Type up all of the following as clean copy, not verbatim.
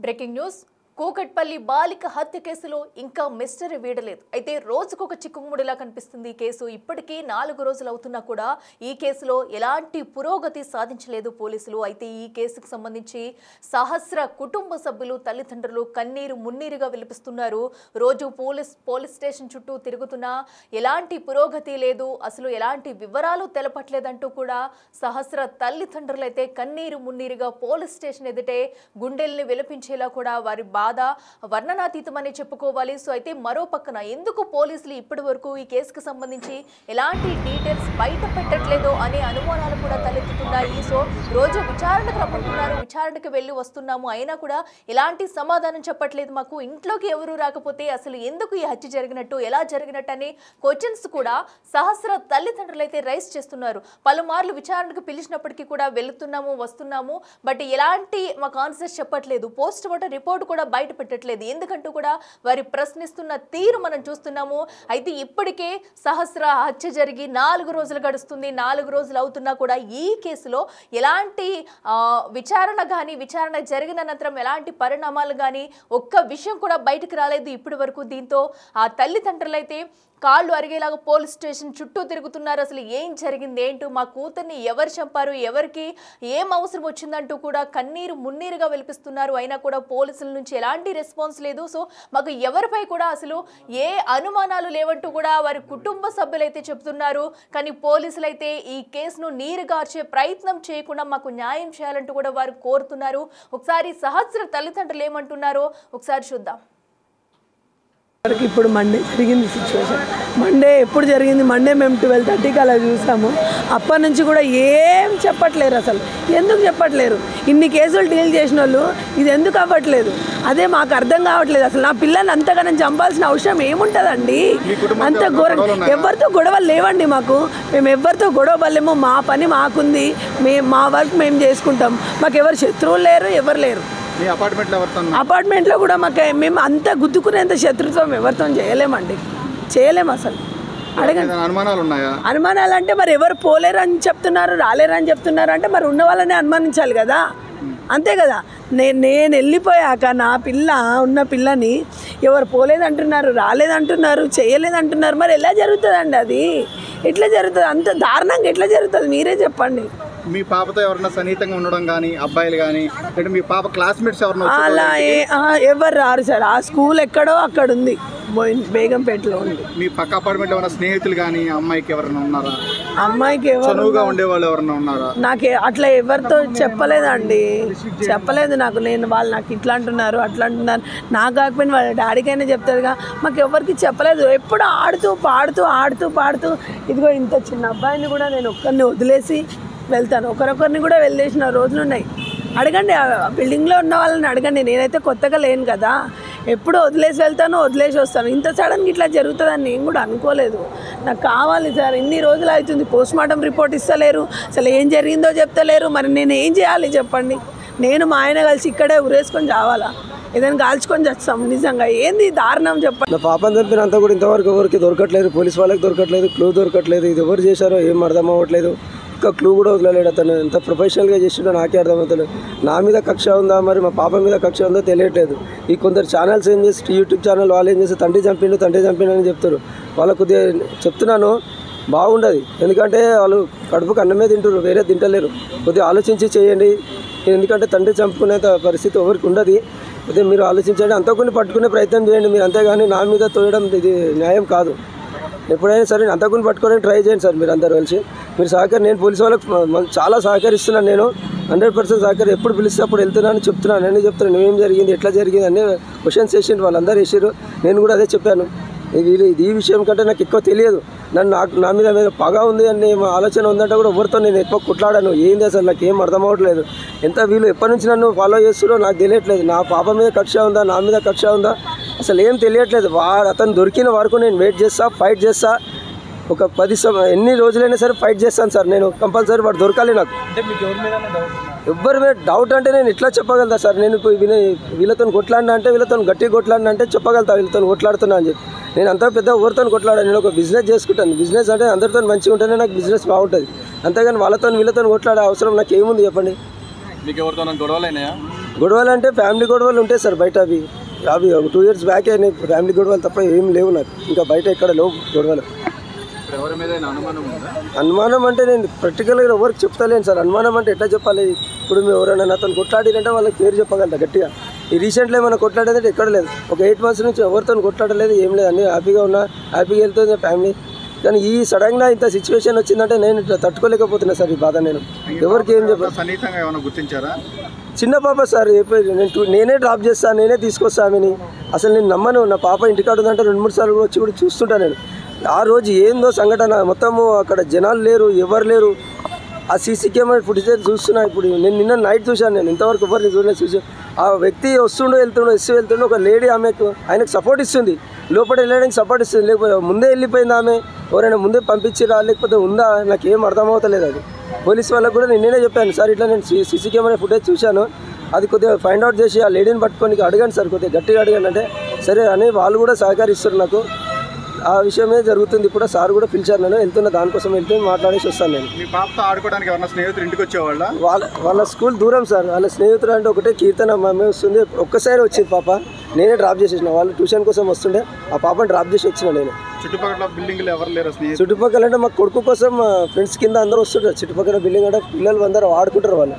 Breaking news Kukatpally బాలిక హత్య కేసులో ఇంకా మిస్టరీ వీడలేదు. అయితే రోజుకొక చిక్కుముడిలా కనిపిస్తుంది ఈ కేసు. ఇప్పటికీ 4 రోజులు అవుతున్నా కూడా ఈ కేసులో ఎలాంటి పురోగతి సాధించలేదు పోలీసులు. అయితే ఈ కేసుకు సంబంధించి సహస్ర కుటుంబ సభ్యులు తల్లిదండ్రులు కన్నీరు మున్నీరుగా విలిపిస్తున్నారు. రోజు పోలీస్ స్టేషన్ చుట్టూ తిరుగుతున్నా ఎలాంటి పురోగతి లేదు, అసలు ఎలాంటి వివరాలు తెలపట్లేదంటూ కూడా సహస్ర తల్లిదండ్రులు అయితే కన్నీరు మున్నీరుగా పోలీస్ స్టేషన్ ఎదుటే గుండెల్ని విలిపించేలా కూడా వారి బాధ వర్ణనాతీతమని చెప్పుకోవాలి. సో అయితే మరో పక్కన ఎందుకు పోలీసులు ఇప్పటి వరకు ఈ కేసుకు సంబంధించి ఎలాంటి డీటెయిల్స్ బయట పెట్టట్లేదో అనే అనుమానాలు కూడా తలెత్తుతున్నాయి. సో రోజు విచారణకు రమ్మంటున్నారు, విచారణకు వెళ్ళి వస్తున్నాము, అయినా కూడా ఎలాంటి సమాధానం చెప్పట్లేదు. మాకు ఇంట్లోకి ఎవరు రాకపోతే అసలు ఎందుకు ఈ హత్య జరిగినట్టు, ఎలా జరిగినట్టు అనే క్వశ్చన్స్ కూడా సహస్ర తల్లిదండ్రులు అయితే రైస్ చేస్తున్నారు. పలుమార్లు విచారణకు పిలిచినప్పటికీ కూడా వెళుతున్నాము, వస్తున్నాము, బట్ ఎలాంటి మాకు ఆన్సర్స్ చెప్పట్లేదు. పోస్ట్ మార్టం రిపోర్ట్ కూడా బయట పెట్టట్లేదు. ఎందుకంటూ కూడా వారి ప్రశ్నిస్తున్న తీరు మనం చూస్తున్నాము. అయితే ఇప్పటికే సహస్ర హత్య జరిగి 4 రోజులు గడుస్తుంది. 4 రోజులు అవుతున్నా కూడా ఈ కేసులో ఎలాంటి విచారణ కానీ, విచారణ జరిగిన అనంతరం ఎలాంటి పరిణామాలు కానీ ఒక్క విషయం కూడా బయటకు రాలేదు ఇప్పటి వరకు. దీంతో ఆ తల్లిదండ్రులు అయితే కాళ్ళు అరిగేలాగా పోలీస్ స్టేషన్ చుట్టూ తిరుగుతున్నారు. అసలు ఏం జరిగింది ఏంటో, మా కూతుర్ని ఎవరు చంపారు, ఎవరికి ఏం అవసరం వచ్చిందంటూ కూడా కన్నీరు మున్నీరుగా విలిపిస్తున్నారు. అయినా కూడా పోలీసుల నుంచి ఎలాంటి రెస్పాన్స్ లేదు. సో మాకు ఎవరిపై కూడా అసలు ఏ అనుమానాలు లేవంటూ కూడా వారి కుటుంబ సభ్యులైతే చెప్తున్నారు. కానీ పోలీసులు అయితే ఈ కేసును నీరుగార్చే ప్రయత్నం చేయకుండా మాకు న్యాయం చేయాలంటూ కూడా వారు కోరుతున్నారు. ఒకసారి సహస్ర తల్లిదండ్రులు ఏమంటున్నారో ఒకసారి చూద్దాం. ఇప్పుడు మండే జరిగింది సిచ్యువేషన్. మండే ఎప్పుడు జరిగింది? మండే మేము 12:30కి అలా చూసాము. అప్పటి నుంచి కూడా ఏం చెప్పట్లేరు. అసలు ఎందుకు చెప్పట్లేరు? ఇన్ని కేసులు డీల్ చేసిన వాళ్ళు ఇది ఎందుకు అవ్వట్లేదు? అదే మాకు అర్థం కావట్లేదు. అసలు నా పిల్లల్ని అంతగానో చంపాల్సిన అవసరం ఏముంటుందండి? అంత ఘోరంగా ఎవరితో గొడవలు లేవండి మాకు. మేము ఎవరితో గొడవ పడలేము. మా పని మాకుంది, మా వర్క్ మేము చేసుకుంటాం. మాకు ఎవరు శత్రువులు లేరు, ఎవరు లేరు. అపార్ట్మెంట్లో కూడా మేము అంత గుద్దుకునేంత శత్రుత్వం ఎవరితో చేయలేమండి, చేయలేము అసలు. అడగండి. అనుమానాలు అంటే మరి ఎవరు పోలేరని చెప్తున్నారు, రాలేరని చెప్తున్నారు అంటే మరి ఉన్న వాళ్ళని అనుమానించాలి కదా, అంతే కదా. నేను వెళ్ళిపోయాక నా ఉన్న పిల్లని ఎవరు పోలేదంటున్నారు, రాలేదంటున్నారు, చేయలేదంటున్నారు. మరి ఎలా జరుగుతుందండి? అది ఎట్లా జరుగుతుంది? అంత దారుణంగా ఎట్లా జరుగుతుంది? మీరే చెప్పండి. మీ పాపతో ఎవరన్నా సన్నిహితంగా ఉండడం కానీ, అబ్బాయిలు కానీ, అంటే మీ పాప క్లాస్మేట్స్ ఎవరన్నా? అలా ఎవరు రారు సార్. ఆ స్కూల్ ఎక్కడో అక్కడ ఉంది, బేగంపేటలో ఉంది. మీ పక్క అపార్ట్మెంట్ ఎవరైనా స్నేహితులు కానీ అమ్మాయికి ఎవరైనా ఉన్నారా? అమ్మాయికి చనువుగా ఉండేవాళ్ళు ఎవరన్నా ఉన్నారా? నాకు అట్లా ఎవరితో చెప్పలేదండి, చెప్పలేదు నాకు. వాళ్ళు నాకు ఇట్లా అంటున్నారు, అట్లా అంటున్నారు. నాకు కాకపోయినా వాళ్ళ డాడీకైనా చెప్తారుగా. మాకు ఎవరికి చెప్పలేదు. ఎప్పుడు ఆడుతూ పాడుతూ ఇదిగో ఇంత చిన్న అబ్బాయిని కూడా నేను ఒక్కరిని వదిలేసి వెళ్తాను. ఒకరొకరిని కూడా వెళ్ళేసిన రోజులు ఉన్నాయి. అడగండి, బిల్డింగ్లో ఉన్న వాళ్ళని అడగండి. నేనైతే కొత్తగా లేను కదా, ఎప్పుడు వదిలేసి వెళ్తాను, వదిలేసి వస్తాను. ఇంత సడన్గా ఇట్లా జరుగుతుందని నేను కూడా అనుకోలేదు. నాకు కావాలి సార్. ఇన్ని రోజులు అవుతుంది, పోస్ట్ మార్టం రిపోర్ట్ ఇస్తలేరు, అసలు ఏం జరిగిందో చెప్తలేరు. మరి నేను ఏం చేయాలి చెప్పండి? నేను మా ఆయన కలిసి ఇక్కడే ఉరేసుకొని చావాలా? ఏదైనా కాల్చుకొని చస్తాం? నిజంగా ఏంది దారుణం చెప్పండి. నా పాపని చంపినంత కూడా ఇంతవరకు ఎవరికి దొరకట్లేదు, పోలీస్ వాళ్ళకి దొరకట్లేదు, క్లూ దొరకట్లేదు. ఇది ఎవరు చేశారో ఏం అర్థం అవ్వట్లేదు. ఇంకా క్లూ కూడా వదలలేడు. అతను ఎంత ప్రొఫెషనల్గా చేసిండో నాకే అర్థమవుతలేదు. నా మీద కక్ష ఉందా, మరి మా పాప మీద కక్ష ఉందో తెలియట్లేదు. ఈ కొందరు ఛానల్స్ ఏం చేసి, యూట్యూబ్ ఛానల్ వాళ్ళు ఏం చేసి తండ్రి చంపిండు అని చెప్తారు. వాళ్ళకు కొద్దిగా చెప్తున్నాను, బాగుండదు. ఎందుకంటే వాళ్ళు కడుపుకు అన్నమే తింటారు, వేరే తింటలేరు. కొద్దిగా ఆలోచించి చేయండి. ఎందుకంటే తండ్రి చంపుకునేంత పరిస్థితి ఎవరికి ఉండదు. అదే మీరు ఆలోచించండి, అంతకుని పట్టుకునే ప్రయత్నం చేయండి మీరు. అంతేగాని నా మీద తోయడం ఇది న్యాయం కాదు. ఎప్పుడైనా సరే అంతకుని పట్టుకోవడానికి ట్రై చేయండి సార్. మీరు అందరు కలిసి మీరు నేను పోలీసు వాళ్ళకి చాలా సహకరిస్తున్నాను. నేను 100% సహకరి. ఎప్పుడు పిలిస్తే అప్పుడు వెళ్తున్నాను, చెప్తున్నాను, నేను చెప్తున్నాను నువ్వేం జరిగింది, ఎట్లా జరిగింది అన్నీ క్వశ్చన్స్ వేసిండు. వాళ్ళందరూ వేసారు, నేను కూడా అదే చెప్పాను. ఈ విషయం కంటే నాకు ఎక్కువ తెలియదు. నా మీద పగ ఉంది అని ఆలోచన ఉందంటే కూడా ఎవరితో నేను ఎక్కువ కుట్లాడాను. ఏంది అసలు నాకు ఏం అర్థం అవ్వట్లేదు. ఎంత వీళ్ళు ఎప్పటి నుంచి నన్ను ఫాలో చేస్తున్నారో నాకు తెలియట్లేదు. నా పాప మీద కక్ష ఉందా, నా మీద కక్ష ఉందా, అసలు ఏం తెలియట్లేదు. అతను దొరికిన వరకు నేను వెయిట్ చేస్తా, ఫైట్ చేస్తా. ఒక 10 ఎన్ని రోజులైనా సరే ఫైట్ చేస్తాను సార్. నేను కంపల్సరీ వాడు దొరకాలి నాకు. ఎవ్వరి మీద డౌట్ అంటే నేను ఇట్లా చెప్పగలుగుతా సార్. నేను వీళ్ళతో కొట్లాడినా అంటే, వీళ్ళతో గట్టిగా కొట్లాడినా అంటే చెప్పగలుగుతా వీళ్ళతో కొట్లాడుతున్నా అని చెప్పి. నేను అంతా పెద్ద ఎవరితో కొట్లాడాను. నేను ఒక బిజినెస్ చేసుకుంటాను. బిజినెస్ అంటే అందరితో మంచిగా ఉంటేనే నాకు బిజినెస్ బాగుంటుంది. అంతేగాని వీళ్ళతో కొట్లాడే అవసరం నాకు ఏముంది చెప్పండి. మీకు ఎవరితో గొడవలైనాయా? గొడవలు అంటే ఫ్యామిలీ గొడవలు ఉంటాయి సార్ బయట. అవి అవి 2 years బ్యాకే ఫ్యామిలీ గొడవలు తప్ప ఏం లేవు నాకు. ఇంకా బయట ఎక్కడ లేవు గొడవలు. అనుమానం అంటే నేను ప్రాక్టికల్గా ఎవరికి చెప్తలేను సార్. అనుమానం అంటే ఎట్లా చెప్పాలి? ఇప్పుడు మేము ఎవరైనా నాతో కొట్లాడినంటే వాళ్ళకి పేరు చెప్పగలట గట్టిగా. ఈ రీసెంట్లీ ఏమైనా కొట్లాడేదంటే ఎక్కడ లేదు. ఒక 8 months నుంచి ఎవరితో కొట్లాడలేదు, ఏం లేదు. అన్నీ హ్యాపీగా ఉన్నా, హ్యాపీగా వెళ్తుంది ఫ్యామిలీ. కానీ ఈ సడన్గా ఇంత సిచ్యువేషన్ వచ్చిందంటే నేను ఇట్లా తట్టుకోలేకపోతున్నా సార్. ఈ బాధ నేను ఎవరికి ఏం చెప్పాలి? చిన్న పాప సార్ నేనే డ్రాప్ చేస్తాను, నేనే తీసుకొస్తామని. అసలు నేను నమ్మను. నా పాప ఇంటికాడ ఉందంటే 2-3 సార్లు వచ్చి కూడా చూస్తుంటా నేను. ఆ రోజు ఏందో సంఘటన, మొత్తము అక్కడ జనాలు లేరు, ఎవరు లేరు. ఆ సీసీ కెమెరా ఫుటేజ్ చూస్తున్నా. ఇప్పుడు నేను నిన్న నైట్ చూశాను. నేను ఇంతవరకు ఎవరిని చూడలేదు. చూసాను ఆ వ్యక్తి వస్తుండో వెళ్తుండో ఒక లేడీ ఆయనకు సపోర్ట్ ఇస్తుంది, లోపల వెళ్ళడానికి సపోర్ట్ ఇస్తుంది. లేకపోతే ముందే వెళ్ళిపోయింది ఆమె, ఎవరైనా ముందే పంపించిరా లేకపోతే ఉందా, నాకేం అర్థమవుతలేదు. అది పోలీస్ వాళ్ళకు కూడా నేనే చెప్పాను సార్, ఇట్లా నేను సీసీ కెమెరా ఫుటేజ్ చూశాను, అది కొద్దిగా ఫైండ్ అవుట్ చేసి ఆ లేడీని పట్టుకొని అడగండి సార్, కొద్దిగా గట్టిగా అడగండి అంటే సరే అని వాళ్ళు కూడా సహకరిస్తారు నాకు. ఆ విషయమే జరుగుతుంది. ఇప్పుడు సార్ కూడా పిలిచారు, నేను వెళ్తున్నా, దానికోసం వెళ్తే మాట్లాడేసి వస్తాను. నేను మీ పాపతో ఆడుకోవడానికి ఎవరైనా స్నేహితులు ఇంటికి వచ్చేవాళ్ళ? వాళ్ళ స్కూల్ దూరం సార్. వాళ్ళ స్నేహితులు అంటే ఒకటే కీర్తన అమ్మాయి వస్తుంది. ఒక్కసారి వచ్చింది పాప, నేనే డ్రాప్ చేసేసిన. వాళ్ళు ట్యూషన్ కోసం వస్తుండే, ఆ పాపని డ్రాప్ చేసి వచ్చిన నేను. చుట్టుపక్కల బిల్డింగ్లు ఎవరు లేరు? చుట్టుపక్కల అంటే మా కొడుకు కోసం ఫ్రెండ్స్ కింద అందరూ వస్తుంటారు. చుట్టుపక్కల బిల్డింగ్ అంటే పిల్లలు అందరూ ఆడుకుంటారు, వాళ్ళు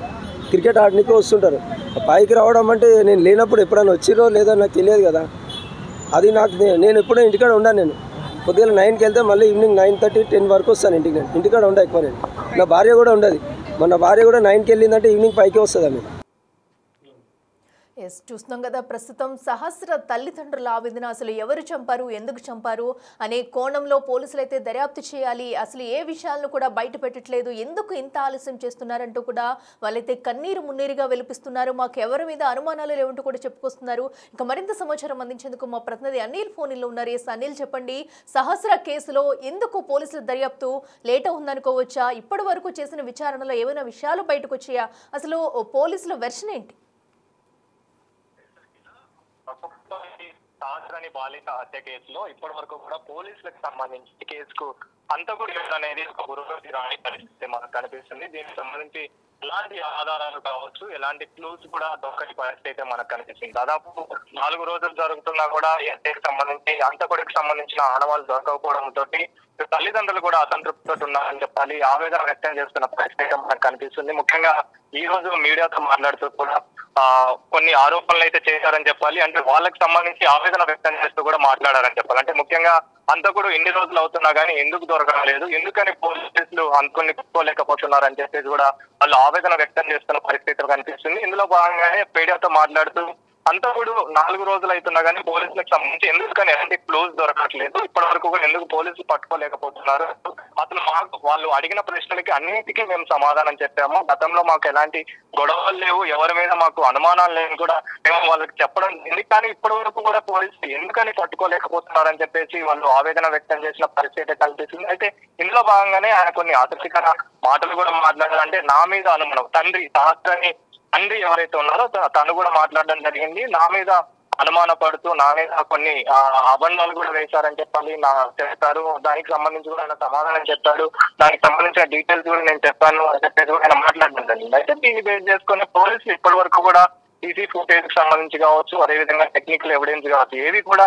క్రికెట్ ఆడడానికి వస్తుంటారు. పైకి రావడం అంటే నేను లేనప్పుడు ఎప్పుడైనా వచ్చిరో లేదో నాకు తెలియదు కదా. అది నాకు నేను ఎప్పుడూ ఇంటికాడ ఉన్నాను. నేను పొద్దున్న 9కి వెళ్తే మళ్ళీ ఈవినింగ్ 9:30, 10 వరకు వస్తాను ఇంటికి. నేను ఇంటికాడ ఉండా ఎక్కువ. నేను నా భార్య కూడా ఉండదు. మన భార్య కూడా 9కి వెళ్ళిందంటే ఈవినింగ్ 5కి వస్తుంది ఆమె. ఎస్, చూస్తున్నాం కదా ప్రస్తుతం సహస్ర తల్లిదండ్రుల ఆవేదన. అసలు ఎవరు చంపారు, ఎందుకు చంపారు అనే కోణంలో పోలీసులు అయితే దర్యాప్తు చేయాలి. అసలు ఏ విషయాలను కూడా బయట పెట్టట్లేదు, ఎందుకు ఇంత ఆలస్యం చేస్తున్నారంటూ కూడా వాళ్ళైతే కన్నీరు మున్నీరుగా వెలిపిస్తున్నారు. మాకు ఎవరి మీద అనుమానాలు లేవంటూ కూడా చెప్పుకొస్తున్నారు. ఇంకా మరింత సమాచారం అందించేందుకు మా ప్రతినిధి అనిల్ ఫోన్లో ఉన్నారు. ఎస్ అనిల్, చెప్పండి, సహస్ర కేసులో ఎందుకు పోలీసుల దర్యాప్తు లేట్ అవుతుందనుకోవచ్చా? ఇప్పటి వరకు చేసిన విచారణలో ఏమైనా విషయాలు బయటకు వచ్చాయా? అసలు పోలీసుల వెర్షన్ ఏంటి? సహస్రని బాలిక హత్య కేసులో ఇప్పటి వరకు కూడా పోలీసులకు సంబంధించి కేసుకు హంతకుడు అనేది ఒక పురోగతి రాని పరిస్థితి మనకు కనిపిస్తుంది. దీనికి సంబంధించి ఎలాంటి ఆధారాలు కావచ్చు, ఎలాంటి క్లూస్ కూడా దొక్కని పరిస్థితి అయితే మనకు కనిపిస్తుంది. దాదాపు 4 రోజులు జరుగుతున్నా కూడా హత్యకు సంబంధించి, హంతకుడికి సంబంధించిన ఆనవాళ్ళు దొరకకపోవడంతో తల్లిదండ్రులు కూడా అసంతృప్తితో ఉన్నారని చెప్పాలి, ఆవేదన వ్యక్తం చేస్తున్న పరిస్థితి మనకు కనిపిస్తుంది. ముఖ్యంగా ఈ రోజు మీడియాతో మాట్లాడుతూ కూడా కొన్ని ఆరోపణలు అయితే చేశారని చెప్పాలి. అంటే వాళ్ళకి సంబంధించి ఆవేదన వ్యక్తం చేస్తూ కూడా మాట్లాడారని చెప్పాలి. అంటే ముఖ్యంగా హంతకుడు ఇన్ని రోజులు అవుతున్నా కానీ ఎందుకు దొరకలేదు, ఎందుకని పోలీసులు హంతకుడిని పట్టుకోలేకపోతున్నారు అని చెప్పేసి కూడా వాళ్ళు ఆవేదన వ్యక్తం చేస్తున్న పరిస్థితి కనిపిస్తుంది. ఇందులో భాగంగానే మీడియాతో మాట్లాడుతూ హంతకుడు 4 రోజులు అవుతున్నా కానీ పోలీసులకు సంబంధించి ఎందుకని ఎలాంటి క్లూజ్ దొరకట్లేదు, ఇప్పటి వరకు కూడా ఎందుకు పోలీసులు పట్టుకోలేకపోతున్నారు, అసలు వాళ్ళు అడిగిన ప్రశ్నలకి అన్నింటికీ మేము సమాధానం చెప్పాము. గతంలో మాకు ఎలాంటి గొడవలు లేవు, ఎవరి మీద మాకు అనుమానాలు లేని కూడా మేము వాళ్ళకి చెప్పడం జరిగింది. కానీ ఇప్పటి వరకు కూడా పోలీసులు ఎందుకని పట్టుకోలేకపోతున్నారని చెప్పేసి వాళ్ళు ఆవేదన వ్యక్తం చేసిన పరిస్థితి కనిపిస్తుంది. అయితే ఇందులో భాగంగానే ఆయన కొన్ని ఆసక్తికర మాటలు కూడా మాట్లాడారు. అంటే నా మీద అనుమానం, సహస్రని తండ్రి ఎవరైతే ఉన్నారో తను కూడా మాట్లాడడం జరిగింది. నా మీద అనుమాన పడుతూ నా మీద కొన్ని అబంధాలు కూడా వేశారని చెప్పాలి, చెప్పారు. దానికి సంబంధించి కూడా ఆయన సమాధానం చెప్పాడు. దానికి సంబంధించిన డీటెయిల్స్ కూడా నేను చెప్పాను అని చెప్పేసి కూడా ఆయన మాట్లాడడం జరిగింది. అయితే దీన్ని బేస్ చేసుకుని పోలీసులు ఇప్పటి వరకు కూడా సీసీ ఫుటేజ్ కి సంబంధించి కావచ్చు, అదేవిధంగా టెక్నికల్ ఎవిడెన్స్ కావచ్చు, ఏవి కూడా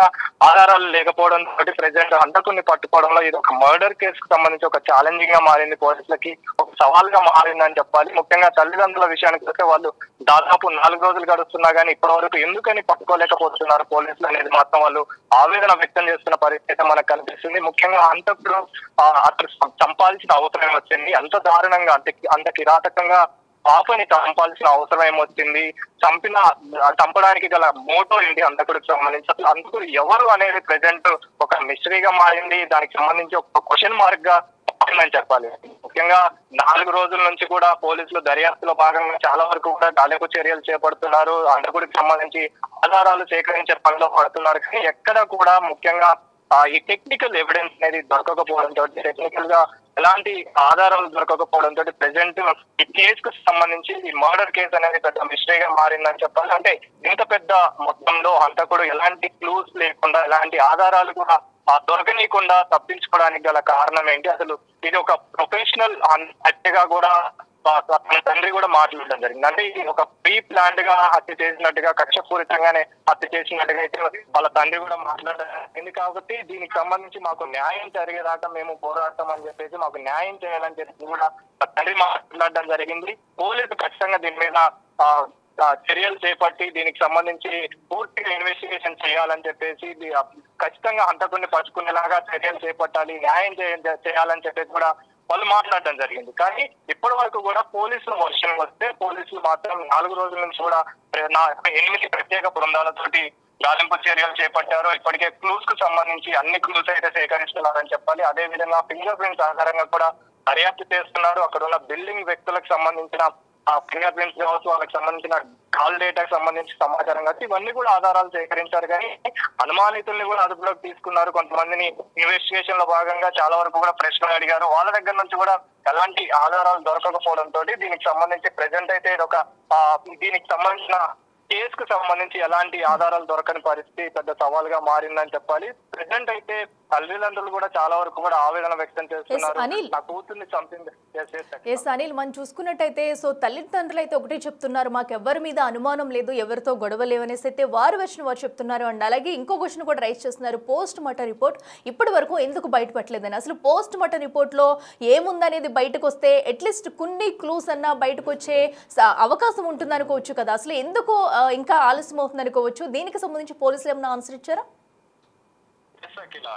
ఆధారాలు లేకపోవడం తోటి ప్రెసెంట్ హంతకుడిని పట్టుకోవడంలో ఇది ఒక మర్డర్ కేసుకు సంబంధించి ఒక ఛాలెంజింగ్ గా మారింది, పోలీసులకి ఒక సవాల్ గా మారిందని చెప్పాలి. ముఖ్యంగా తల్లిదండ్రుల విషయానికి వస్తే వాళ్ళు దాదాపు 4 రోజులు గడుస్తున్నా కానీ ఇప్పటి వరకు ఎందుకని పట్టుకోలేకపోతున్నారు పోలీసులు అనేది మాత్రం వాళ్ళు ఆవేదన వ్యక్తం చేస్తున్న పరిస్థితి మనకు కనిపిస్తుంది. ముఖ్యంగా హంతకుడు అతను చంపాల్సిన అవసరం వచ్చింది, అంత దారుణంగా అంత కిరాతకంగా పాపని చంపాల్సిన అవసరం ఏమొచ్చింది, చంపడానికి గల మోటో ఏంటి హంతకుడికి సంబంధించి, అసలు హంతకుడు ఎవరు అనేది ప్రెసెంట్ ఒక మిస్టరీగా మారింది. దానికి సంబంధించి ఒక క్వశ్చన్ మార్క్ గా అని చెప్పాలి. ముఖ్యంగా 4 రోజుల నుంచి కూడా పోలీసులు దర్యాప్తులో భాగంగా చాలా వరకు కూడా గాలింపు చర్యలు చేపడుతున్నారు, హంతకుడికి సంబంధించి ఆధారాలు సేకరించే పనిలో పడుతున్నారు. కానీ ఎక్కడ కూడా ముఖ్యంగా ఈ టెక్నికల్ ఎవిడెన్స్ అనేది దొరకకపోవడంతో, టెక్నికల్ గా ఎలాంటి ఆధారాలు దొరకకపోవడంతో ప్రెసెంట్ ఈ కేసుకు సంబంధించి ఈ మర్డర్ కేసు అనేది పెద్ద మిస్టరీగా మారిందని చెప్పాలి. అంటే ఇంత పెద్ద మొత్తంలో హంతకుడు ఎలాంటి క్లూస్ లేకుండా, ఎలాంటి ఆధారాలు కూడా దొరకనీయకుండా తప్పించుకోవడానికి గల కారణం ఏంటి, అసలు ఇది ఒక ప్రొఫెషనల్ హత్యగా కూడా తన తండ్రి కూడా మాట్లాడడం జరిగింది. అంటే ఇది ఒక ప్రీ ప్లాన్డ్ గా హత్య చేసినట్టుగా, కక్షపూరితంగానే హత్య చేసినట్టుగా అయితే వాళ్ళ తండ్రి కూడా మాట్లాడడం జరిగింది. కాబట్టి దీనికి సంబంధించి మాకు న్యాయం జరిగేదాకా మేము పోరాడతాం అని చెప్పేసి, మాకు న్యాయం చేయాలని చెప్పి కూడా తండ్రి మాట్లాడడం జరిగింది. పోలీసులు ఖచ్చితంగా దీని మీద చర్యలు చేపట్టి దీనికి సంబంధించి పూర్తిగా ఇన్వెస్టిగేషన్ చేయాలని చెప్పేసి, ఖచ్చితంగా హంతకుడిని పట్టుకునేలాగా చర్యలు చేపట్టాలి, న్యాయం చేయాలని చెప్పేసి కూడా వాళ్ళు మాట్లాడడం జరిగింది. కానీ ఇప్పటి వరకు కూడా పోలీసుల వర్షం వస్తే పోలీసులు మాత్రం 4 రోజుల నుంచి కూడా 8 ప్రత్యేక బృందాలతోటి గాలింపు చర్యలు చేపట్టారు. ఇప్పటికే క్లూస్ కు సంబంధించి అన్ని క్లూస్ అయితే సేకరిస్తున్నారని చెప్పాలి. అదే విధంగా ఫింగర్ ప్రింట్స్ ఆధారంగా కూడా దర్యాప్తు చేస్తున్నారు. అక్కడ ఉన్న బిల్డింగ్ వ్యక్తులకు సంబంధించిన ఫింగర్ ప్రింట్స్ కావచ్చు, వాళ్ళకి సంబంధించిన కాల్ డేటాకు సంబంధించి సమాచారం కావచ్చు, ఇవన్నీ కూడా ఆధారాలు సేకరించారు. కానీ అనుమానితుల్ని కూడా అదుపులోకి తీసుకున్నారు. కొంతమందిని ఇన్వెస్టిగేషన్ లో భాగంగా చాలా వరకు కూడా ప్రశ్నలు అడిగారు. వాళ్ళ దగ్గర నుంచి కూడా ఎలాంటి ఆధారాలు దొరకకపోవడంతో దీనికి సంబంధించి ప్రెసెంట్ అయితే దీనికి సంబంధించిన కేసుకు సంబంధించి ఎలాంటి ఆధారాలు దొరకని పరిస్థితి పెద్ద సవాల్గా మారిందని చెప్పాలి. ప్రెసెంట్ అయితే తల్లిదండ్రులు కూడా చాలా వరకు కూడా ఆవేదన వ్యక్తం చేస్తున్నారు. నా కూతుర్ని చంపింది. అనిల్, మనం చూసుకున్నట్టయితే తల్లిదండ్రులు అయితే ఒకటే చెప్తున్నారు, మాకు ఎవరి మీద అనుమానం లేదు, ఎవరితో గొడవ లేవనేసి అయితే వారు చెప్తున్నారు. అండ్ అలాగే ఇంకో క్వశ్చన్ కూడా రైజ్ చేస్తున్నారు, పోస్ట్ మార్టం రిపోర్ట్ ఇప్పటి వరకు ఎందుకు బయటపట్టలేదని. అసలు పోస్ట్ మార్టం రిపోర్ట్ లో ఏముందనేది బయటకు వస్తే అట్లీస్ట్ కొన్ని క్లూస్ అన్నా బయటకు వచ్చే అవకాశం ఉంటుంది అనుకోవచ్చు కదా. అసలు ఎందుకు ఇంకా ఆలస్యం అవుతుంది అనుకోవచ్చు. దీనికి సంబంధించి పోలీసులు ఏమైనా ఆన్సర్ ఇచ్చారా?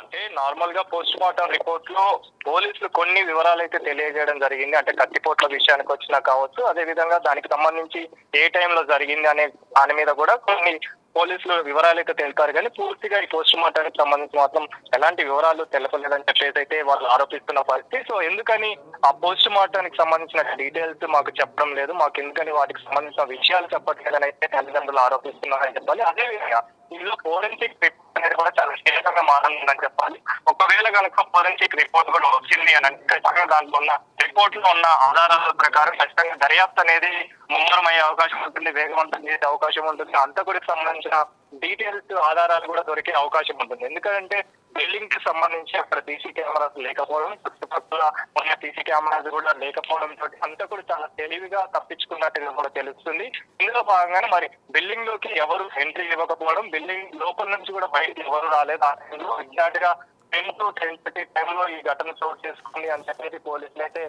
అంటే నార్మల్ గా పోస్ట్ మార్టం రిపోర్ట్ లో పోలీసులు కొన్ని వివరాలు అయితే తెలియజేయడం జరిగింది. అంటే కత్తిపోట్ల విషయానికి వచ్చినా కావచ్చు, అదే విధంగా దానికి సంబంధించి ఏ టైంలో జరిగింది అనే దాని మీద కూడా కొన్ని పోలీసులు వివరాలు అయితే తెలిపారు. కానీ పూర్తిగా ఈ పోస్ట్ మార్టానికి సంబంధించి మాత్రం ఎలాంటి వివరాలు తెలపలేదని చెప్పేసి అయితే వాళ్ళు ఆరోపిస్తున్న పరిస్థితి. సో ఎందుకని ఆ పోస్ట్ మార్టానికి సంబంధించిన డీటెయిల్స్ మాకు చెప్పడం లేదు, మాకు ఎందుకని వాటికి సంబంధించిన విషయాలు చెప్పట్లేదని అయితే తల్లిదండ్రులు ఆరోపిస్తున్నారని చెప్పాలి. అదే విధంగా ఇందులో ఫోరెన్సిక్ రిపోర్ట్ అనేది కూడా చాలా కీలకంగా మారిందని చెప్పాలి. ఒకవేళ కనుక ఫోరెన్సిక్ రిపోర్ట్ కూడా వచ్చింది అని అంటే ఖచ్చితంగా దాంట్లో ఉన్న రిపోర్ట్ లో ఉన్న ఆధారాల ప్రకారం ఖచ్చితంగా దర్యాప్తు అనేది ముమ్మరమయ్యే అవకాశం ఉంటుంది, వేగవంతం చేసే అవకాశం ఉంటుంది. అంతకుడికి సంబంధించిన డీటెయిల్స్ ఆధారాలు కూడా దొరికే అవకాశం ఉంటుంది. ఎందుకంటే బిల్డింగ్ కి సంబంధించి అక్కడ సీసీ కెమెరాస్ లేకపోవడం, చుట్టుపక్కల ఉన్న సీసీ కెమెరాస్ కూడా లేకపోవడం తోటి అంతకుడు చాలా తెలివిగా తప్పించుకున్నట్టుగా కూడా తెలుస్తుంది. ఇందులో భాగంగానే మరి బిల్డింగ్ లోకి ఎవరు ఎంట్రీ ఇవ్వకపోవడం, బిల్డింగ్ లోపల నుంచి కూడా బయటకు ఎవరు రాలేదు. ఆ టైంలో ఎగ్జాక్ట్ గా 10 to 10:30 టైంలో ఈ ఘటన చోటు చేసుకుంది అని చెప్పేసి పోలీసులు అయితే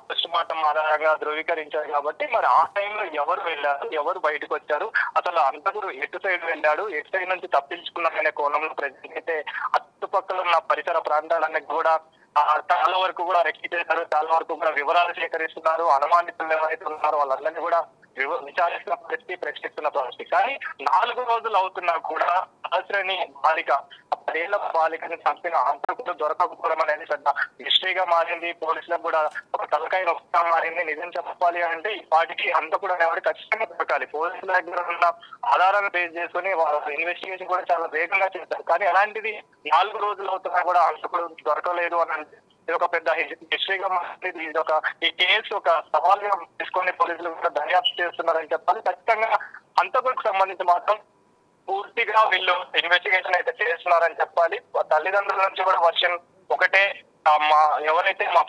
పోస్ట్ మార్టం ఆధారంగా ధృవీకరించారు. కాబట్టి మరి ఆ టైంలో ఎవరు వెళ్ళారు, ఎవరు బయటకు వచ్చారు, అసలు అంతకుడు ఎటు సైడ్ వెళ్ళాడు, ఎటు సైడ్ నుంచి తప్పించుకున్నారనే కోణంలో ప్రజెంట్ అయితే చుట్టుపక్కల ఉన్న పరిసర ప్రాంతాలన్నీ కూడా చాలా వరకు కూడా రెక్కి చేశారు, చాలా వరకు కూడా వివరాలు సేకరిస్తున్నారు. అనుమానితులు ఎవరైతే ఉన్నారో వాళ్ళందరినీ కూడా విచారిస్తున్న పరిస్థితి, ప్రశ్నిస్తున్న పరిస్థితి. కానీ 4 రోజులు అవుతున్నా కూడా సహస్రని బాలిక, 10 ఏళ్ల బాలికని చంపిన అంతకుడు దొరకకపోవడం అనేది పెద్ద మిస్టరీగా మారింది. పోలీసులకు కూడా ఒక తలకాయ నొప్పిగా మారింది. నిజం చెప్పాలి అంటే ఈ పాటికి అంతకుడు అనేవాడు ఖచ్చితంగా దొరకాలి. పోలీసుల దగ్గర ఉన్న ఆధారాన్ని బేస్ చేసుకుని వాళ్ళ ఇన్వెస్టిగేషన్ కూడా చాలా వేగంగా చేస్తారు. కానీ అలాంటిది 4 రోజులు అవుతున్నా కూడా అంతకుడు దొరకలేదు అని ఇది ఒక పెద్ద హిస్టరీగా మారింది. ఈ కేసు ఒక సవాల్గా తీసుకొని పోలీసులు కూడా దర్యాప్తు చేస్తున్నారని చెప్పాలి. ఖచ్చితంగా అంతకుడికి సంబంధించి మాత్రం పూర్తిగా వీళ్ళు ఇన్వెస్టిగేషన్ అయితే చేస్తున్నారని చెప్పాలి. తల్లిదండ్రుల నుంచి కూడా వర్షన్ ఒకటే, ఎవరైతే మా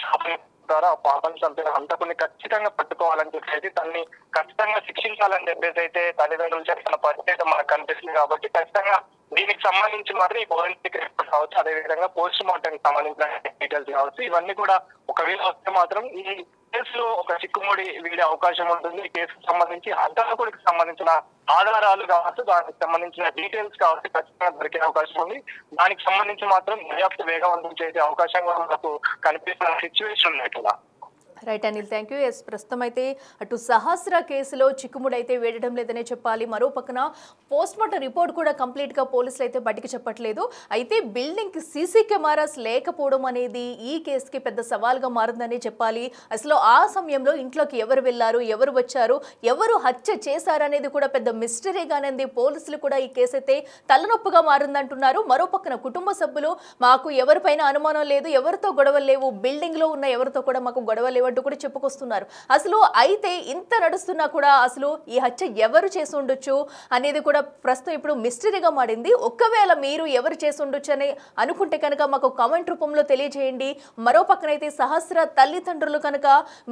ఆ పాపను చంపిన అంతకుని ఖచ్చితంగా పట్టుకోవాలని చెప్పేసి తనని ఖచ్చితంగా శిక్షించాలని చెప్పేసి అయితే తల్లిదండ్రులు చెప్తున్న పరిస్థితి మనకు కనిపిస్తుంది. కాబట్టి ఖచ్చితంగా దీనికి సంబంధించి మాత్రం ఈ ఫోరెన్సిక్ రిపోర్ట్ కావచ్చు, అదేవిధంగా పోస్ట్ మార్టం సంబంధించిన డీటెయిల్స్ కావచ్చు, ఇవన్నీ కూడా ఒకవేళ వస్తే మాత్రం ఈ కేసులో ఒక చిక్కుముడి వీడే అవకాశం ఉంటుంది. ఈ కేసుకు సంబంధించి హంతకుడికి సంబంధించిన ఆధారాలు కావచ్చు, దానికి సంబంధించిన డీటెయిల్స్ కావచ్చు ఖచ్చితంగా దొరికే అవకాశం ఉంది. దానికి సంబంధించి మాత్రం దర్యాప్తు వేగవంతం చేసే అవకాశం మనకు కనిపిస్తున్న సిచ్యువేషన్ ఉన్నాయి కదా. Right Anil, thank you. Yes, ప్రస్తుతం అయితే అటు సహస్ర కేసులో చిక్కుముడి అయితే వేయడం లేదనే చెప్పాలి. మరో పక్కన పోస్ట్ మార్టం రిపోర్ట్ కూడా కంప్లీట్గా పోలీసులు అయితే బయటికి చెప్పట్లేదు. అయితే బిల్డింగ్కి సీసీ కెమెరాస్ లేకపోవడం అనేది ఈ కేసుకి పెద్ద సవాల్గా మారిందని చెప్పాలి. అసలు ఆ సమయంలో ఇంట్లోకి ఎవరు వెళ్ళారు, ఎవరు వచ్చారు, ఎవరు హత్య చేశారు అనేది కూడా పెద్ద మిస్టరీగానే పోలీసులు కూడా ఈ కేసు అయితే తలనొప్పిగా మారిందంటున్నారు. మరో పక్కన కుటుంబ సభ్యులు మాకు ఎవరిపైన అనుమానం లేదు, ఎవరితో గొడవలు లేవు, బిల్డింగ్లో ఉన్న ఎవరితో కూడా మాకు గొడవ లేవు అంటూ కూడా చెప్పుకొస్తున్నారు. అసలు అయితే ఇంత నడుస్తున్నా కూడా అసలు ఈ హత్య ఎవరు చేసి ఉండొచ్చు అనేది కూడా ప్రస్తుతం ఇప్పుడు మిస్టరీగా మారింది. ఒకవేళ మీరు ఎవరు చేసి ఉండొచ్చు అని అనుకుంటే కనుక మాకు కామెంట్ రూపంలో తెలియజేయండి. మరో పక్కనైతే సహస్ర తల్లిదండ్రులు కనుక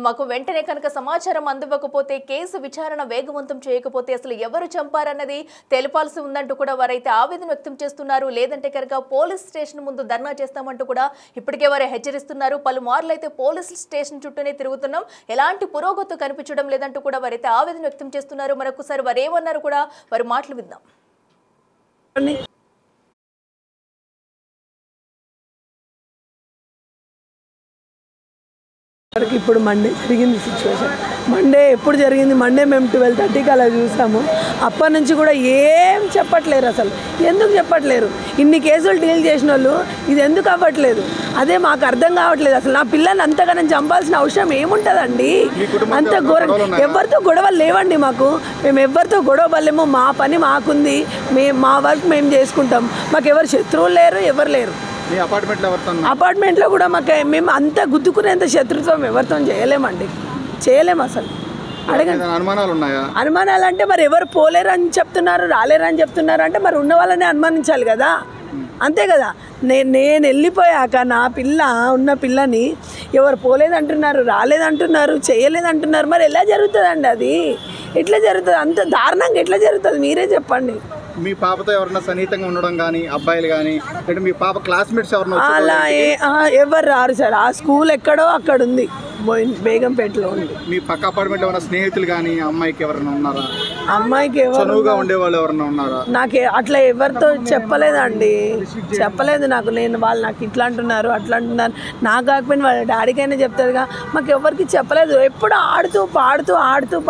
మాకు వెంటనే కనుక సమాచారం అందివ్వకపోతే, కేసు విచారణ వేగవంతం చేయకపోతే అసలు ఎవరు చంపారన్నది తెలిపాల్సి ఉందంటూ కూడా వారైతే ఆవేదన వ్యక్తం చేస్తున్నారు. లేదంటే కనుక పోలీస్ స్టేషన్ ముందు ధర్నా చేస్తామంటూ కూడా ఇప్పటికే వారు హెచ్చరిస్తున్నారు. పలుమార్లు అయితే పోలీస్ స్టేషన్ చుట్టూనే తిరుగుతున్నాం, ఎలాంటి పురోగతి కనిపించడం లేదంటూ కూడా వారైతే ఆవేదన వ్యక్తం చేస్తున్నారు. మరొకసారి వారు ఏమన్నారు కూడా వారి మాటలు విద్దాం. ఇప్పుడు మండే జరిగింది సిచ్యువేషన్. మండే ఎప్పుడు జరిగింది? మండే మేము 12:30కి అలా చూసాము. అప్పటి నుంచి కూడా ఏం చెప్పట్లేరు. అసలు ఎందుకు చెప్పట్లేరు? ఇన్ని కేసులు డీల్ చేసిన వాళ్ళు ఇది ఎందుకు అవ్వట్లేదు? అదే మాకు అర్థం కావట్లేదు. అసలు నా పిల్లల్ని అంతగానే చంపాల్సిన అవసరం ఏముంటుందండి? అంత ఘోరం. ఎవరితో గొడవలు లేవండి మాకు. మేము ఎవరితో గొడవ పడలేము. మా పని మాకుంది, మా వర్క్ మేము చేసుకుంటాం. మాకు ఎవరు శత్రువులు లేరు, ఎవరు లేరు. అపార్ట్మెంట్లో కూడా మేము అంత గుద్దుకునేంత శత్రుత్వం ఎవరితో చేయలేమండి, చేయలేము అసలు. అడగండి. అనుమానాలు అంటే మరి ఎవరు పోలేరని చెప్తున్నారు, రాలేరని చెప్తున్నారు అంటే మరి ఉన్న వాళ్ళని అనుమానించాలి కదా, అంతే కదా. నేను వెళ్ళిపోయాక నా ఉన్న పిల్లని ఎవరు పోలేదంటున్నారు, రాలేదంటున్నారు, చేయలేదంటున్నారు. మరి ఎలా జరుగుతుందండి? అది ఎట్లా జరుగుతుంది? అంత దారుణంగా ఎట్లా జరుగుతుంది? మీరే చెప్పండి. మీ పాపతో ఎవరైనా సన్నిహితంగా ఉండడం కానీ, అబ్బాయిలు కానీ, అంటే మీ పాప క్లాస్మేట్స్ ఎవరైనా అలా ఎవరు రారు సార్. ఆ స్కూల్ ఎక్కడో అక్కడ ఉంది, బేగంపేటలో ఉంది. మీ పక్క అపార్ట్మెంట్ ఎవరైనా స్నేహితులు కానీ అమ్మాయికి ఎవరైనా ఉన్నారా? అమ్మాయికి ఎవరుగా ఉండేవాళ్ళు ఎవరైనా ఉన్నారా? నాకు అట్లా ఎవరితో చెప్పలేదండి, చెప్పలేదు నాకు. వాళ్ళు నాకు ఇట్లా అంటున్నారు, అట్లా అంటున్నారు. నాకు కాకపోయినా వాళ్ళ డాడీకైనా చెప్తారుగా. మాకు ఎవరికి చెప్పలేదు. ఎప్పుడు ఆడుతూ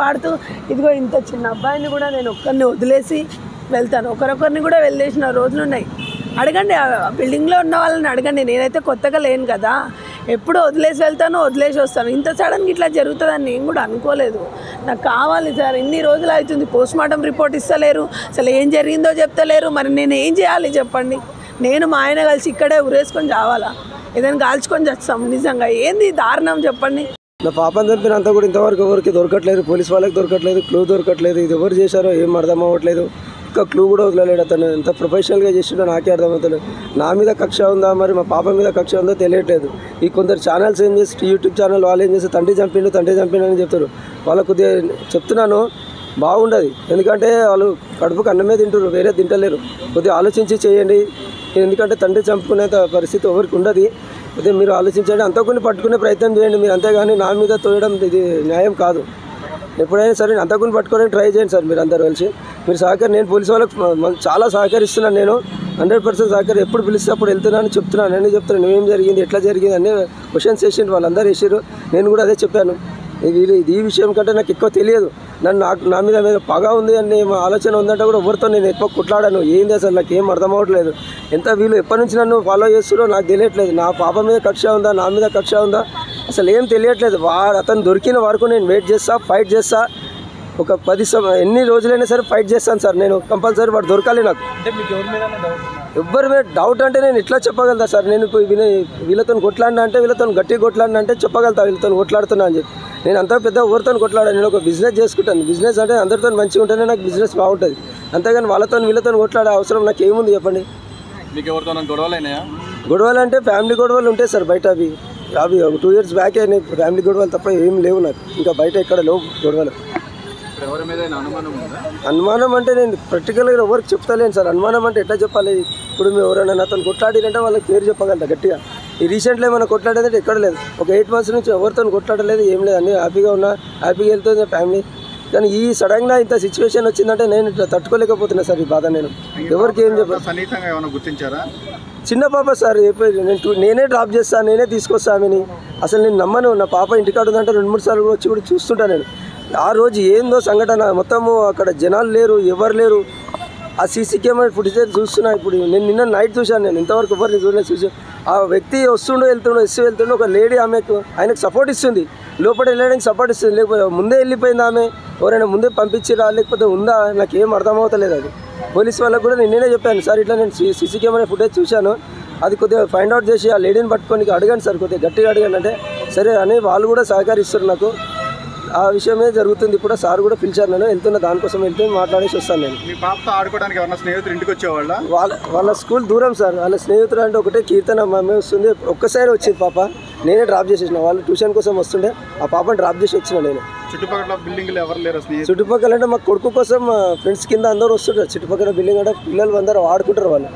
పాడుతూ ఇదిగో ఇంత చిన్న అబ్బాయిని కూడా నేను ఒక్కరిని వదిలేసి వెళ్తాను. ఒకరొకరిని కూడా వెళ్ళేసిన రోజులు ఉన్నాయి. అడగండి, బిల్డింగ్లో ఉన్న వాళ్ళని అడగండి. నేనైతే కొత్తగా లేను కదా, ఎప్పుడు వదిలేసి వెళ్తాను, వదిలేసి వస్తాను. ఇంత సడన్గా ఇట్లా జరుగుతుందని నేను కూడా అనుకోలేదు. నాకు కావాలి సార్, ఇన్ని రోజులు అవుతుంది. పోస్ట్మార్టం రిపోర్ట్ ఇస్తలేరు, అసలు ఏం జరిగిందో చెప్తలేరు. మరి నేను ఏం చేయాలి చెప్పండి? నేను మా ఆయన కలిసి ఇక్కడే ఉరేసుకొని చావాలా? ఏదైనా కాల్చుకొని చేస్తాం? నిజంగా ఏంది దారుణం చెప్పండి. నా పాపను చంపినంత కూడా ఇంతవరకు ఎవరికి దొరకట్లేదు, పోలీస్ వాళ్ళకి దొరకట్లేదు, క్లూ దొరకట్లేదు. ఇది ఎవరు చేశారో ఏం అర్థం అవ్వట్లేదు. ఒక్క క్లూ కూడా వదలలేడు అతను. ఎంత ప్రొఫెషనల్గా చేసిండో నాకే అర్థమవుతలేదు. నా మీద కక్ష ఉందా, మరి మా పాప మీద కక్ష ఉందో తెలియట్లేదు. ఈ కొందరు ఛానల్స్ ఏం చేసి, యూట్యూబ్ ఛానల్ వాళ్ళు ఏం చేసి తండ్రి చంపిండు అని చెప్తారు. వాళ్ళకు కొద్దిగా చెప్తున్నాను, బాగుండదు. ఎందుకంటే వాళ్ళు కడుపుకు అన్నమే తింటారు, వేరే తింటలేరు. కొద్దిగా ఆలోచించి చేయండి. ఎందుకంటే తండ్రి చంపుకునేంత పరిస్థితి ఎవరికి ఉండదు. అయితే మీరు ఆలోచించండి, అంతకుని పట్టుకునే ప్రయత్నం చేయండి మీరు. అంతేగాని నా మీద తోయడం ఇది న్యాయం కాదు. ఎప్పుడైనా సరే అంతకుని పట్టుకోవడానికి ట్రై చేయండి సార్. మీరు అందరూ కలిసి మీరు నేను పోలీసు వాళ్ళకి చాలా సహకరిస్తున్నాను. నేను 100% ఎప్పుడు పిలిస్తే అప్పుడు వెళ్తున్నాను, చెప్తున్నాను. నేను చెప్తున్నాను ఏం జరిగింది, ఎట్లా జరిగింది అన్నీ క్వశ్చన్స్ వేసిండు, వాళ్ళందరూ వేసారు. నేను కూడా అదే చెప్పాను. ఈ విషయం కంటే నాకు ఎక్కువ తెలియదు. నా మీద పగ ఉంది అని ఆలోచన ఉందంటే కూడా ఎవరితో నేను ఎక్కువ కొట్లాడాను. ఏంది అసలు నాకు ఏం అర్థం అవ్వట్లేదు. ఎంత వీళ్ళు ఎప్పటి నుంచి నన్ను ఫాలో చేస్తున్నారో నాకు తెలియట్లేదు. నా పాప మీద కక్ష ఉందా, నా మీద కక్ష ఉందా, అసలు ఏం తెలియట్లేదు. అతను దొరికిన వరకు నేను వెయిట్ చేస్తా, ఫైట్ చేస్తా. ఒక 10 ఎన్ని రోజులైనా సరే ఫైట్ చేస్తాను సార్. నేను కంపల్సరీ వాడు దొరకాలి నాకు. ఎవరి మీద డౌట్ అంటే నేను ఇట్లా చెప్పగలుగుతా సార్. నేను వీళ్ళతో కొట్లాడినా అంటే, వీళ్ళతో గట్టిగా కొట్లాడినా అంటే చెప్పగలుగుతా వీళ్ళతో కొట్లాడుతున్నా అని చెప్పి. నేను అంత పెద్ద ఎవరితో కొట్లాడాను. నేను ఒక బిజినెస్ చేసుకుంటాను. బిజినెస్ అంటే అందరితో మంచిగా ఉంటేనే నాకు బిజినెస్ బాగుంటుంది. అంతేగాని వీళ్ళతో కొట్లాడే అవసరం నాకు ఏముంది చెప్పండి? గొడవలు అంటే ఫ్యామిలీ గొడవలు ఉంటాయి సార్ బయట. అవి 2 years బ్యాక్ అయినాయి ఫ్యామిలీ గొడవలు తప్ప ఏం లేవు నాకు. ఇంకా బయట ఎక్కడ లేవు గొడవలు. అనుమానం అంటే నేను ప్రాక్టికల్గా ఎవరికి చెప్తలేను సార్. అనుమానం అంటే ఎట్లా చెప్పాలి? ఇప్పుడు మేము ఎవరైనా నాతో కొట్లాడినంటే వాళ్ళకి పేరు చెప్పగలుగుతా గట్టిగా. ఈ రీసెంట్లీ ఏమైనా కొట్లాడేదంటే ఎక్కడ లేదు. ఒక 8 months నుంచి ఎవరితో కొట్లాడలేదు, ఏం లేదు. అన్నీ హ్యాపీగా ఉన్నా, హ్యాపీగా వెళ్తుంది ఫ్యామిలీ. కానీ ఈ సడన్గా ఇంత సిచ్యువేషన్ వచ్చిందంటే నేను ఇట్లా తట్టుకోలేకపోతున్నా సార్. ఈ బాధ నేను ఎవరికి ఏం చెప్పాలి? చిన్న పాప సార్, నేనే డ్రాప్ చేస్తాను, నేనే తీసుకొస్తాను ఆమెని. అసలు నేను నమ్మను. నా పాప ఇంటికాడ ఉందంటే 2-3 సార్లు వచ్చి కూడా చూస్తుంటాను నేను. ఆ రోజు ఏందో సంఘటన, మొత్తము అక్కడ జనాలు లేరు, ఎవరు లేరు. ఆ సీసీ కెమెరా ఫుటేజ్ చూస్తున్నా. ఇప్పుడు నేను నిన్న నైట్ చూశాను. నేను ఇంతవరకు ఎవరిని చూసాను. ఆ వ్యక్తి వెళ్తుండో ఒక లేడీ ఆయనకు సపోర్ట్ ఇస్తుంది, లోపల వెళ్ళడానికి సపోర్ట్ ఇస్తుంది. లేకపోతే ముందే వెళ్ళిపోయింది ఆమె, ఎవరైనా ముందే పంపించిరా లేకపోతే ఉందా, నాకు ఏం అర్థమవుతలేదు. అది పోలీస్ వాళ్ళకు కూడా నేనే చెప్పాను సార్, ఇట్లా నేను సీసీ కెమెరా ఫుటేజ్ చూశాను, అది కొద్దిగా ఫైండ్ అవుట్ చేసి ఆ లేడీని పట్టుకొని అడగండి సార్, కొద్దిగా గట్టిగా అడగండి అంటే సరే అని వాళ్ళు కూడా సహకరిస్తారు నాకు. ఆ విషయమే జరుగుతుంది. ఇప్పుడు సార్ కూడా పిలిచారు, నేను వెళ్తున్నా, దానికోసం వెళ్తే మాట్లాడేసి వస్తాను. నేను మీ పాపతో ఆడుకోవడానికి ఎవరన్నా స్నేహితులు ఇంటికి వచ్చేవాళ్ళ? వాళ్ళ స్కూల్ దూరం సార్. వాళ్ళ స్నేహితులు అంటే ఒకటే కీర్తన అమ్మాయి వస్తుంది. ఒక్కసారి వచ్చింది పాప, నేనే డ్రాప్ చేసేసిన. వాళ్ళు ట్యూషన్ కోసం వస్తుండే, ఆ పాపని డ్రాప్ చేసి వచ్చిన నేను. చుట్టుపక్కల బిల్డింగ్లు ఎవరు లేరు స్నేహితులు? చుట్టుపక్కల అంటే మా కొడుకు కోసం ఫ్రెండ్స్ కింద అందరూ వస్తుంటారు. చుట్టుపక్కల బిల్డింగ్ అంటే పిల్లలు అందరూ ఆడుకుంటారు, వాళ్ళు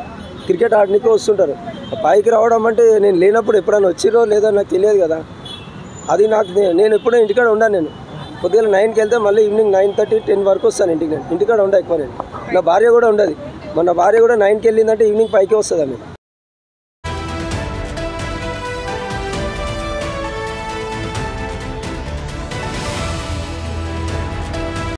క్రికెట్ ఆడడానికి వస్తుంటారు. పైకి రావడం అంటే నేను లేనప్పుడు ఎప్పుడైనా వచ్చిరో లేదో నాకు తెలియదు కదా. అది నాకు నేను ఎప్పుడూ ఇంటికాడ ఉన్నాను. నేను పొద్దున్న 9కి వెళ్తే మళ్ళీ ఈవినింగ్ 9:30, 10 వరకు వస్తాను ఇంటికి. నేను ఇంటికాడ ఉండా ఎక్కువ. నేను నా భార్య కూడా ఉండదు. మన భార్య కూడా 9కి వెళ్ళిందంటే ఈవినింగ్ 5కే వస్తుంది ఆమె.